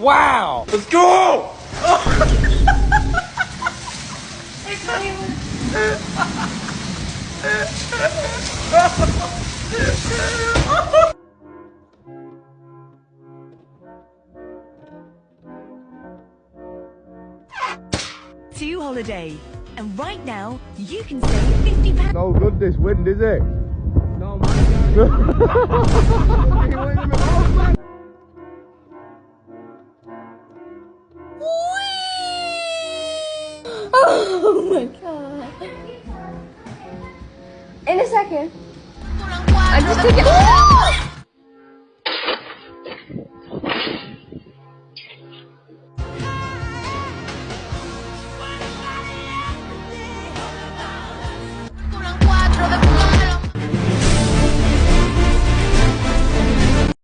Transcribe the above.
Wow! Let's go! To holiday, and right now you can save £50. No good this wind, is it? No, man. Oh my god. In a second. I just took it.